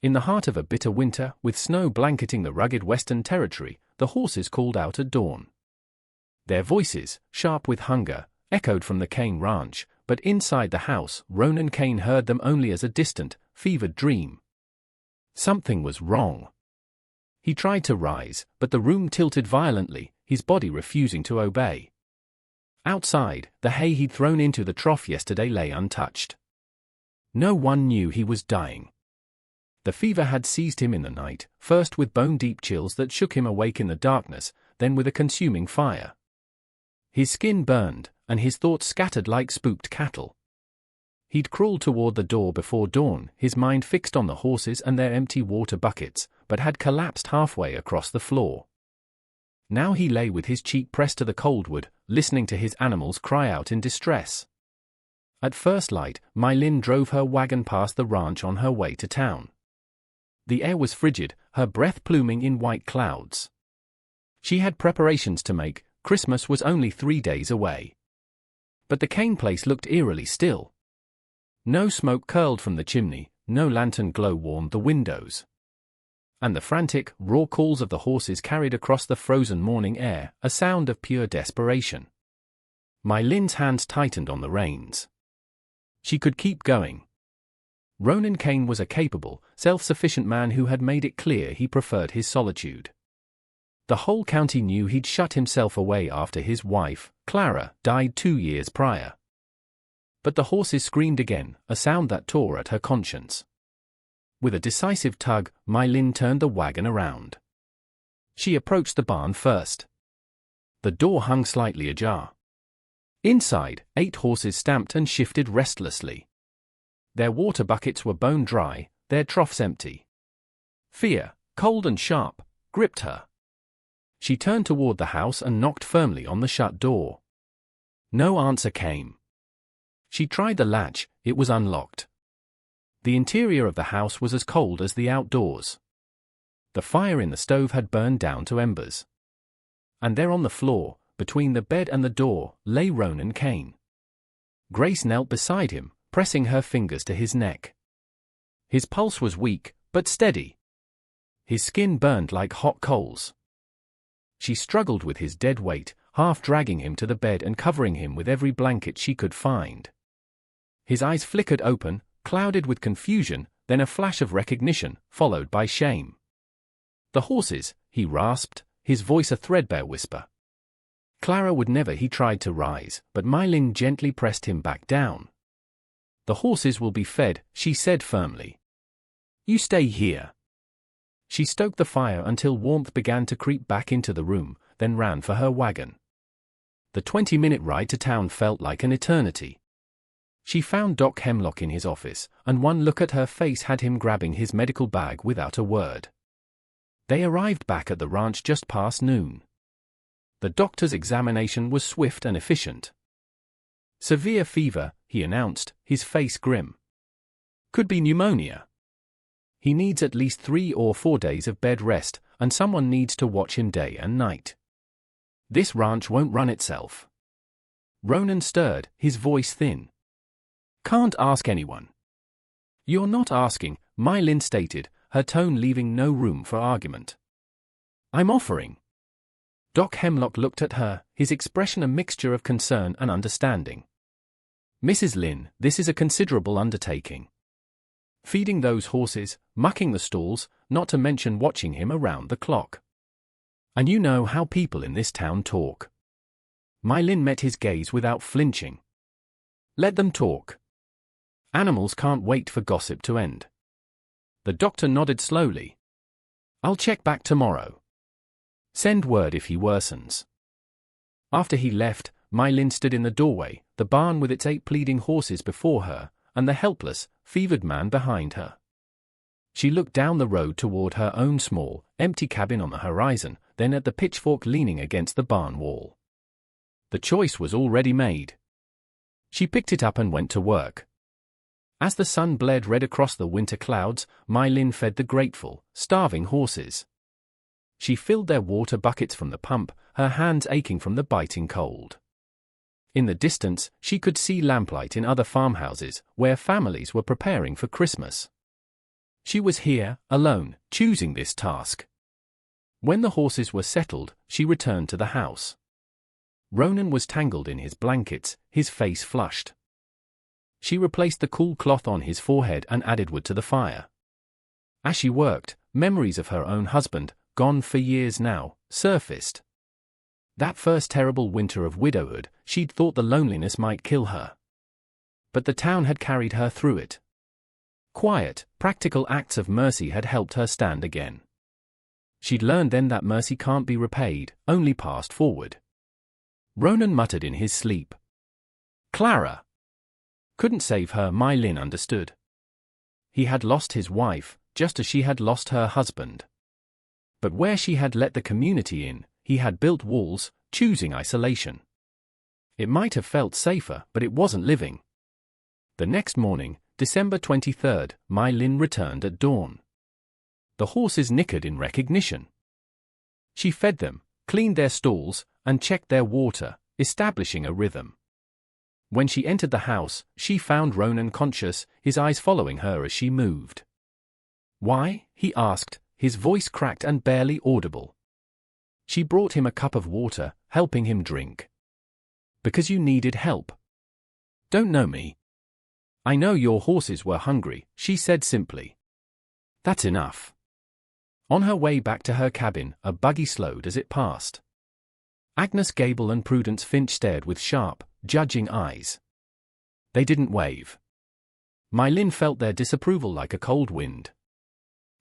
In the heart of a bitter winter, with snow blanketing the rugged western territory, the horses called out at dawn. Their voices, sharp with hunger, echoed from the Kane ranch, but inside the house, Ronan Kane heard them only as a distant, fevered dream. Something was wrong. He tried to rise, but the room tilted violently, his body refusing to obey. Outside, the hay he'd thrown into the trough yesterday lay untouched. No one knew he was dying. The fever had seized him in the night, first with bone-deep chills that shook him awake in the darkness, then with a consuming fire. His skin burned, and his thoughts scattered like spooked cattle. He'd crawled toward the door before dawn, his mind fixed on the horses and their empty water buckets, but had collapsed halfway across the floor. Now he lay with his cheek pressed to the cold wood, listening to his animals cry out in distress. At first light, Mylin drove her wagon past the ranch on her way to town. The air was frigid, her breath pluming in white clouds. She had preparations to make. Christmas was only 3 days away. But the Kane place looked eerily still. No smoke curled from the chimney, no lantern glow warmed the windows. And the frantic, raw calls of the horses carried across the frozen morning air, a sound of pure desperation. Mylin's hands tightened on the reins. She could keep going. Ronan Kane was a capable, self-sufficient man who had made it clear he preferred his solitude. The whole county knew he'd shut himself away after his wife, Clara, died 2 years prior. But the horses screamed again, a sound that tore at her conscience. With a decisive tug, Mylin turned the wagon around. She approached the barn first. The door hung slightly ajar. Inside, 8 horses stamped and shifted restlessly. Their water buckets were bone dry, their troughs empty. Fear, cold and sharp, gripped her. She turned toward the house and knocked firmly on the shut door. No answer came. She tried the latch, it was unlocked. The interior of the house was as cold as the outdoors. The fire in the stove had burned down to embers. And there on the floor, between the bed and the door, lay Ronan Kane. Grace knelt beside him, pressing her fingers to his neck. His pulse was weak, but steady. His skin burned like hot coals. She struggled with his dead weight, half dragging him to the bed and covering him with every blanket she could find. His eyes flickered open, clouded with confusion, then a flash of recognition, followed by shame. The horses, he rasped, his voice a threadbare whisper. Clara would never. He tried to rise, but Mylin gently pressed him back down. The horses will be fed, she said firmly. You stay here. She stoked the fire until warmth began to creep back into the room, then ran for her wagon. The 20-minute ride to town felt like an eternity. She found Doc Hemlock in his office, and one look at her face had him grabbing his medical bag without a word. They arrived back at the ranch just past noon. The doctor's examination was swift and efficient. Severe fever, he announced, his face grim. Could be pneumonia. He needs at least 3 or 4 days of bed rest, and someone needs to watch him day and night. This ranch won't run itself. Ronan stirred, his voice thin. Can't ask anyone. You're not asking, Mylin stated, her tone leaving no room for argument. I'm offering. Doc Hemlock looked at her, his expression a mixture of concern and understanding. Mrs. Lynn, this is a considerable undertaking. Feeding those horses, mucking the stalls, not to mention watching him around the clock. And you know how people in this town talk. Mylin met his gaze without flinching. Let them talk. Animals can't wait for gossip to end. The doctor nodded slowly. I'll check back tomorrow. Send word if he worsens. After he left, Mylin stood in the doorway, the barn with its 8 pleading horses before her, and the helpless, fevered man behind her. She looked down the road toward her own small, empty cabin on the horizon, then at the pitchfork leaning against the barn wall. The choice was already made. She picked it up and went to work. As the sun bled red across the winter clouds, Mylin fed the grateful, starving horses. She filled their water buckets from the pump, her hands aching from the biting cold. In the distance, she could see lamplight in other farmhouses, where families were preparing for Christmas. She was here, alone, choosing this task. When the horses were settled, she returned to the house. Ronan was tangled in his blankets, his face flushed. She replaced the cool cloth on his forehead and added wood to the fire. As she worked, memories of her own husband, gone for years now, surfaced. That first terrible winter of widowhood, she'd thought the loneliness might kill her. But the town had carried her through it. Quiet, practical acts of mercy had helped her stand again. She'd learned then that mercy can't be repaid, only passed forward. Ronan muttered in his sleep. Clara! Couldn't save her, My Lin understood. He had lost his wife, just as she had lost her husband. But where she had let the community in, he had built walls, choosing isolation. It might have felt safer, but it wasn't living. The next morning, December 23rd, My Lin returned at dawn. The horses nickered in recognition. She fed them, cleaned their stalls, and checked their water, establishing a rhythm. When she entered the house, she found Ronan conscious, his eyes following her as she moved. Why? He asked, his voice cracked and barely audible. She brought him a cup of water, helping him drink. Because you needed help. Don't know me. I know your horses were hungry, she said simply. That's enough. On her way back to her cabin, a buggy slowed as it passed. Agnes Gable and Prudence Finch stared with sharp, judging eyes. They didn't wave. My Lin felt their disapproval like a cold wind.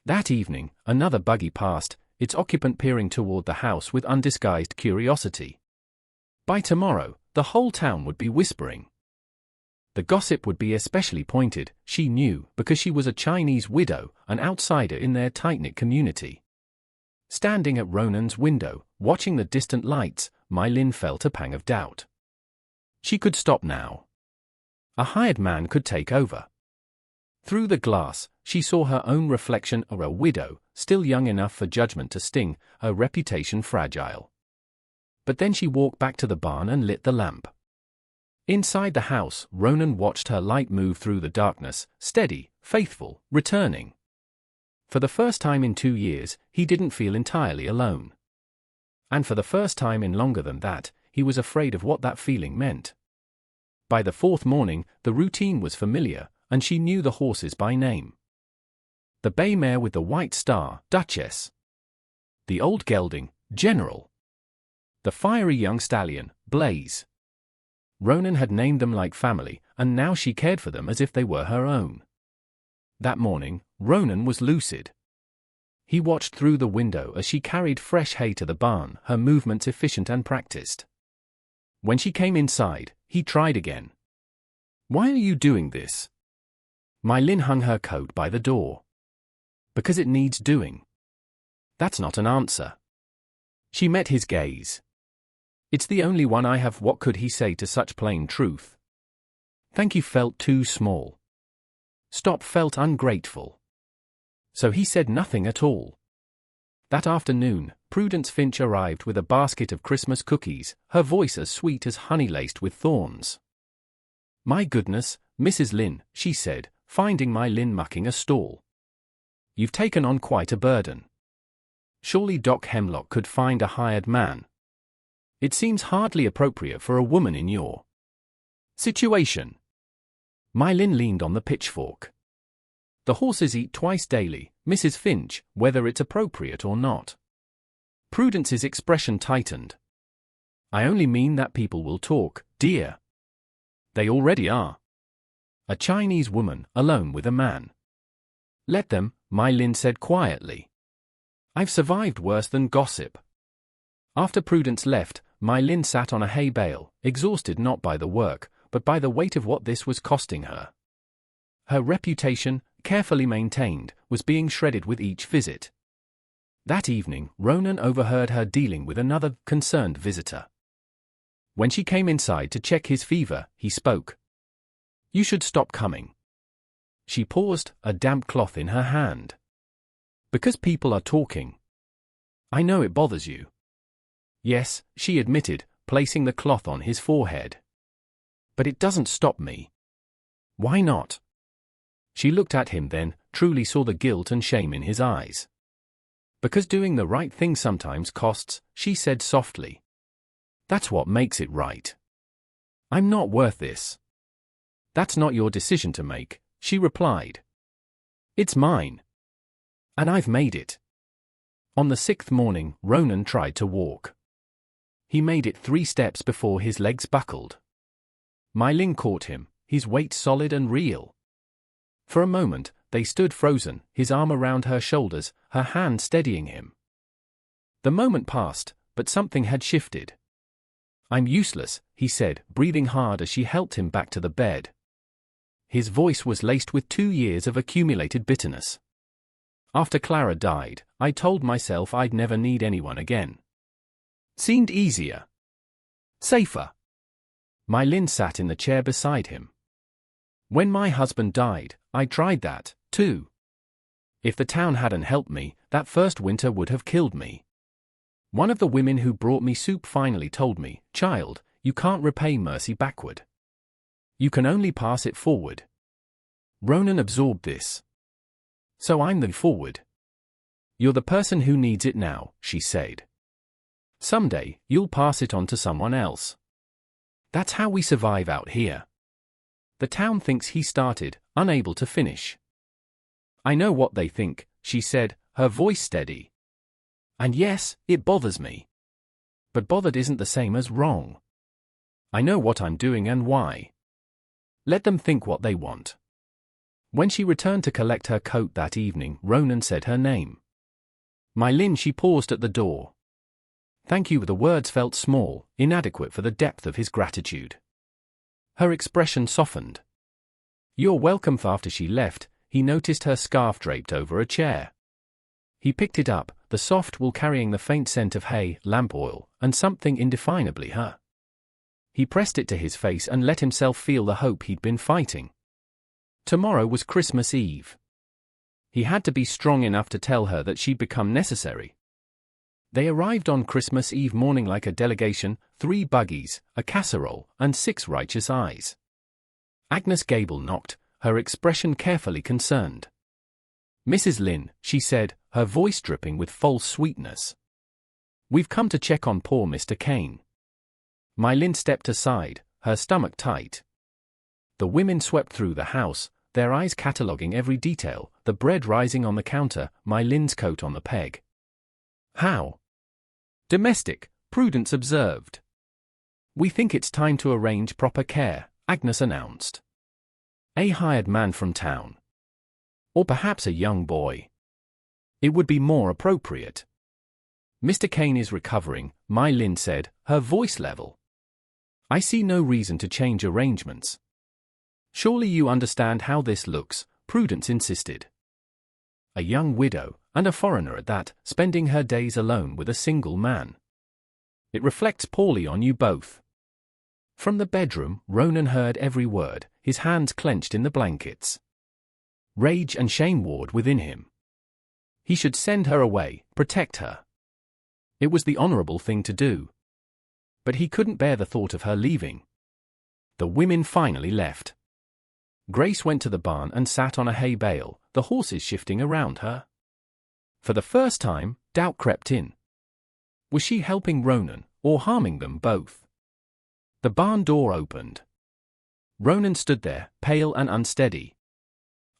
That evening, another buggy passed, its occupant peering toward the house with undisguised curiosity. By tomorrow, the whole town would be whispering. The gossip would be especially pointed, she knew, because she was a Chinese widow, an outsider in their tight-knit community. Standing at Ronan's window, watching the distant lights, My Lin felt a pang of doubt. She could stop now. A hired man could take over. Through the glass, she saw her own reflection of a widow, still young enough for judgment to sting, her reputation fragile. But then she walked back to the barn and lit the lamp. Inside the house, Ronan watched her light move through the darkness, steady, faithful, returning. For the first time in 2 years, he didn't feel entirely alone. And for the first time in longer than that, he was afraid of what that feeling meant. By the fourth morning, the routine was familiar, and she knew the horses by name. The bay mare with the white star, Duchess. The old gelding, General. The fiery young stallion, Blaze. Ronan had named them like family, and now she cared for them as if they were her own. That morning, Ronan was lucid. He watched through the window as she carried fresh hay to the barn, her movements efficient and practiced. When she came inside, he tried again. Why are you doing this? My Lin hung her coat by the door. Because it needs doing. That's not an answer. She met his gaze. It's the only one I have. What could he say to such plain truth? Thank you felt too small. Stop felt ungrateful. So he said nothing at all. That afternoon, Prudence Finch arrived with a basket of Christmas cookies, her voice as sweet as honey laced with thorns. My goodness, Mrs. Lin, she said, finding My Lin mucking a stall. You've taken on quite a burden. Surely Doc Hemlock could find a hired man. It seems hardly appropriate for a woman in your situation. My Lin leaned on the pitchfork. The horses eat twice daily, Mrs. Finch, whether it's appropriate or not. Prudence's expression tightened. I only mean that people will talk, dear. They already are. A Chinese woman, alone with a man. Let them, My Lin said quietly. I've survived worse than gossip. After Prudence left, My Lin sat on a hay bale, exhausted not by the work, but by the weight of what this was costing her. Her reputation, carefully maintained, was being shredded with each visit. That evening, Ronan overheard her dealing with another concerned visitor. When she came inside to check his fever, he spoke. You should stop coming. She paused, a damp cloth in her hand. Because people are talking. I know it bothers you. Yes, she admitted, placing the cloth on his forehead. But it doesn't stop me. Why not? She looked at him then, truly saw the guilt and shame in his eyes. Because doing the right thing sometimes costs, she said softly. That's what makes it right. I'm not worth this. That's not your decision to make, she replied. It's mine. And I've made it. On the 6th morning, Ronan tried to walk. He made it 3 steps before his legs buckled. My Lin caught him, his weight solid and real. For a moment, they stood frozen, his arm around her shoulders, her hand steadying him. The moment passed, but something had shifted. I'm useless, he said, breathing hard as she helped him back to the bed. His voice was laced with 2 years of accumulated bitterness. After Clara died, I told myself I'd never need anyone again. Seemed easier. Safer. My Lin sat in the chair beside him. When my husband died, I tried that, too. If the town hadn't helped me, that first winter would have killed me. One of the women who brought me soup finally told me, "Child, you can't repay mercy backward. You can only pass it forward." Ronan absorbed this. So I'm the forward. You're the person who needs it now, she said. Someday, you'll pass it on to someone else. That's how we survive out here. The town thinks he started, unable to finish. I know what they think, she said, her voice steady. And yes, it bothers me. But bothered isn't the same as wrong. I know what I'm doing and why. Let them think what they want. When she returned to collect her coat that evening, Ronan said her name. My Lin, she paused at the door. Thank you. The words felt small, inadequate for the depth of his gratitude. Her expression softened. You're welcome. After she left, he noticed her scarf draped over a chair. He picked it up, the soft wool carrying the faint scent of hay, lamp oil, and something indefinably her. He pressed it to his face and let himself feel the hope he'd been fighting. Tomorrow was Christmas Eve. He had to be strong enough to tell her that she'd become necessary. They arrived on Christmas Eve morning like a delegation, 3 buggies, a casserole, and 6 righteous eyes. Agnes Gable knocked, her expression carefully concerned. Mrs. Lin, she said, her voice dripping with false sweetness. We've come to check on poor Mr. Kane. My Lin stepped aside, her stomach tight. The women swept through the house, their eyes cataloguing every detail, the bread rising on the counter, My Lin's coat on the peg. How? Domestic, Prudence observed. We think it's time to arrange proper care, Agnes announced. A hired man from town. Or perhaps a young boy. It would be more appropriate. Mr. Kane is recovering, My Lin said, her voice level. I see no reason to change arrangements. Surely you understand how this looks, Prudence insisted. A young widow, and a foreigner at that, spending her days alone with a single man. It reflects poorly on you both. From the bedroom, Ronan heard every word, his hands clenched in the blankets. Rage and shame warred within him. He should send her away, protect her. It was the honorable thing to do. But he couldn't bear the thought of her leaving. The women finally left. Grace went to the barn and sat on a hay bale, the horses shifting around her. For the first time, doubt crept in. Was she helping Ronan, or harming them both? The barn door opened. Ronan stood there, pale and unsteady.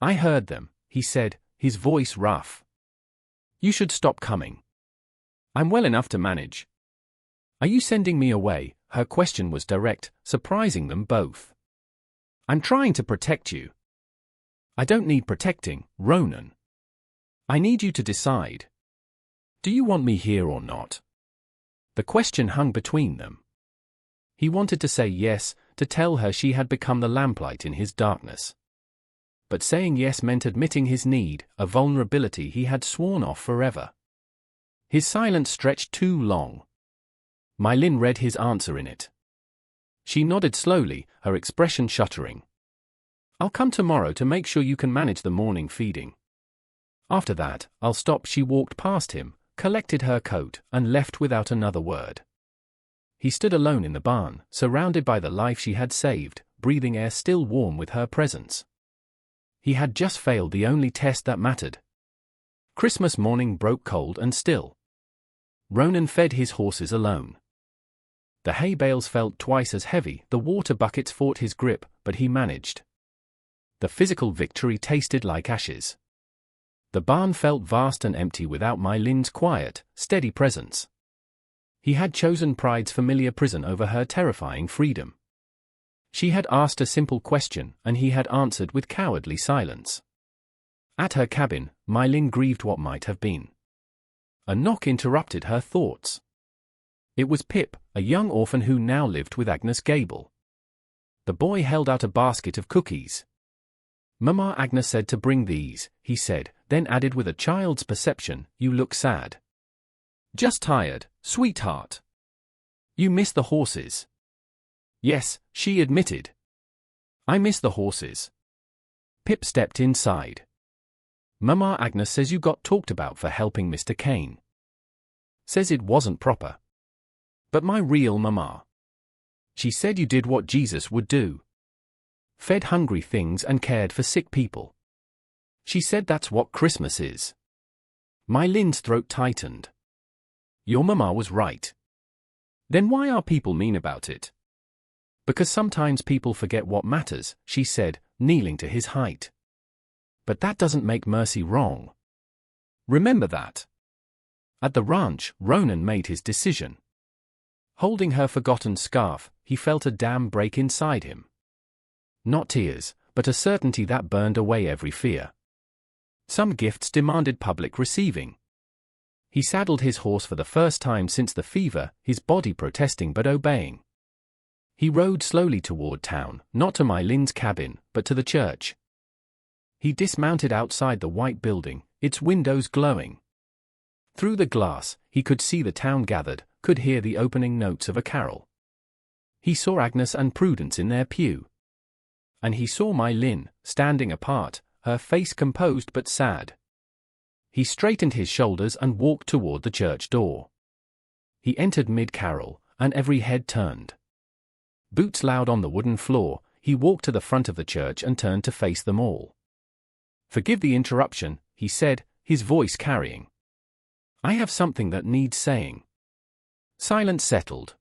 I heard them, he said, his voice rough. You should stop coming. I'm well enough to manage. Are you sending me away? Her question was direct, surprising them both. I'm trying to protect you. I don't need protecting, Ronan. I need you to decide. Do you want me here or not? The question hung between them. He wanted to say yes, to tell her she had become the lamplight in his darkness. But saying yes meant admitting his need, a vulnerability he had sworn off forever. His silence stretched too long. My Lin read his answer in it. She nodded slowly, her expression shuddering. I'll come tomorrow to make sure you can manage the morning feeding. After that, I'll stop. She walked past him, collected her coat, and left without another word. He stood alone in the barn, surrounded by the life she had saved, breathing air still warm with her presence. He had just failed the only test that mattered. Christmas morning broke cold and still. Ronan fed his horses alone. The hay bales felt twice as heavy, the water buckets fought his grip, but he managed. The physical victory tasted like ashes. The barn felt vast and empty without My Lin's quiet, steady presence. He had chosen pride's familiar prison over her terrifying freedom. She had asked a simple question, and he had answered with cowardly silence. At her cabin, My Lin grieved what might have been. A knock interrupted her thoughts. It was Pip, a young orphan who now lived with Agnes Gable. The boy held out a basket of cookies. "Mama, Agnes said to bring these," he said, then added with a child's perception, "You look sad." "Just tired, sweetheart." "You miss the horses." "Yes," she admitted. "I miss the horses." Pip stepped inside. "Mama, Agnes says you got talked about for helping Mr. Kane. Says it wasn't proper. But my real mama. She said you did what Jesus would do. Fed hungry things and cared for sick people. She said that's what Christmas is." My Lin's throat tightened. "Your mama was right." "Then why are people mean about it?" "Because sometimes people forget what matters," she said, kneeling to his height. "But that doesn't make mercy wrong. Remember that." At the ranch, Ronan made his decision. Holding her forgotten scarf, he felt a dam break inside him. Not tears, but a certainty that burned away every fear. Some gifts demanded public receiving. He saddled his horse for the first time since the fever, his body protesting but obeying. He rode slowly toward town, not to My Lin's cabin, but to the church. He dismounted outside the white building, its windows glowing. Through the glass, he could see the town gathered, could hear the opening notes of a carol. He saw Agnes and Prudence in their pew. And he saw My Lin, standing apart, her face composed but sad. He straightened his shoulders and walked toward the church door. He entered mid-carol, and every head turned. Boots loud on the wooden floor, he walked to the front of the church and turned to face them all. "Forgive the interruption," he said, his voice carrying. "I have something that needs saying." Silence settled.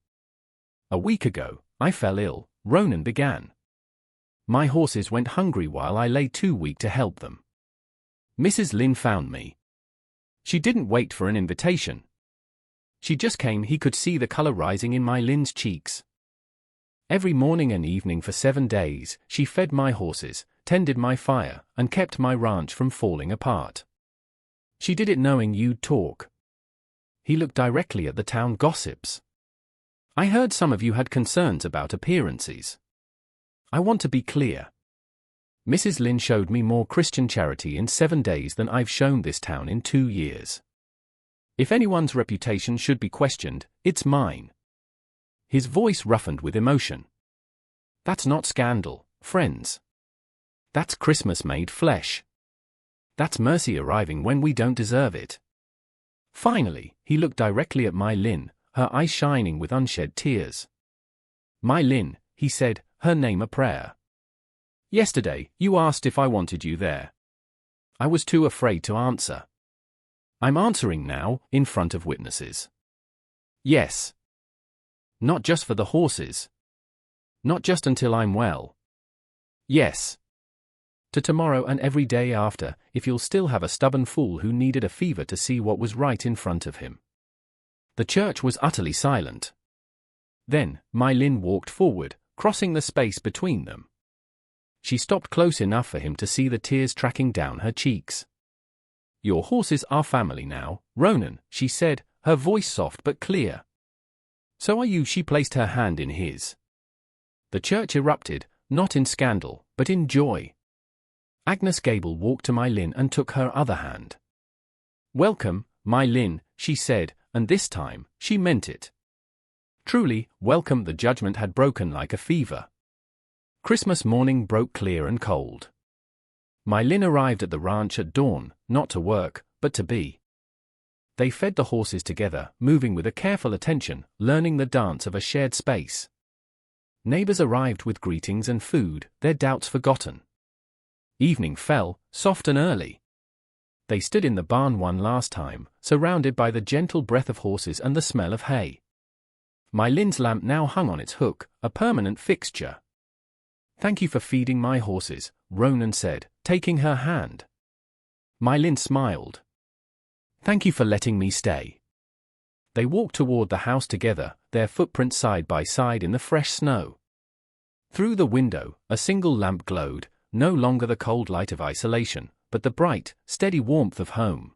"A week ago, I fell ill," Ronan began. "My horses went hungry while I lay too weak to help them. Mrs. Lin found me. She didn't wait for an invitation. She just came." He could see the color rising in My Lin's cheeks. "Every morning and evening for 7 days, she fed my horses, tended my fire, and kept my ranch from falling apart. She did it knowing you'd talk." He looked directly at the town gossips. "I heard some of you had concerns about appearances. I want to be clear. Mrs. Lin showed me more Christian charity in 7 days than I've shown this town in 2 years. If anyone's reputation should be questioned, it's mine." His voice roughened with emotion. "That's not scandal, friends. That's Christmas made flesh. That's mercy arriving when we don't deserve it." Finally, he looked directly at My Lin, her eyes shining with unshed tears. "My Lin," he said, her name a prayer. "Yesterday, you asked if I wanted you there. I was too afraid to answer. I'm answering now, in front of witnesses. Yes. Not just for the horses. Not just until I'm well. Yes. To tomorrow and every day after, if you'll still have a stubborn fool who needed a fever to see what was right in front of him." The church was utterly silent. Then, My Lin walked forward, crossing the space between them. She stopped close enough for him to see the tears tracking down her cheeks. "Your horses are family now, Ronan," she said, her voice soft but clear. "So are you." She placed her hand in his. The church erupted, not in scandal, but in joy. Agnes Gable walked to My Lin and took her other hand. "Welcome, My Lin," she said, and this time, she meant it. Truly, welcome. The judgment had broken like a fever. Christmas morning broke clear and cold. My Lin arrived at the ranch at dawn, not to work, but to be. They fed the horses together, moving with a careful attention, learning the dance of a shared space. Neighbors arrived with greetings and food, their doubts forgotten. Evening fell, soft and early. They stood in the barn one last time, surrounded by the gentle breath of horses and the smell of hay. My Lin's lamp now hung on its hook, a permanent fixture. "Thank you for feeding my horses," Ronan said, taking her hand. My Lin smiled. "Thank you for letting me stay." They walked toward the house together, their footprints side by side in the fresh snow. Through the window, a single lamp glowed, no longer the cold light of isolation, but the bright, steady warmth of home.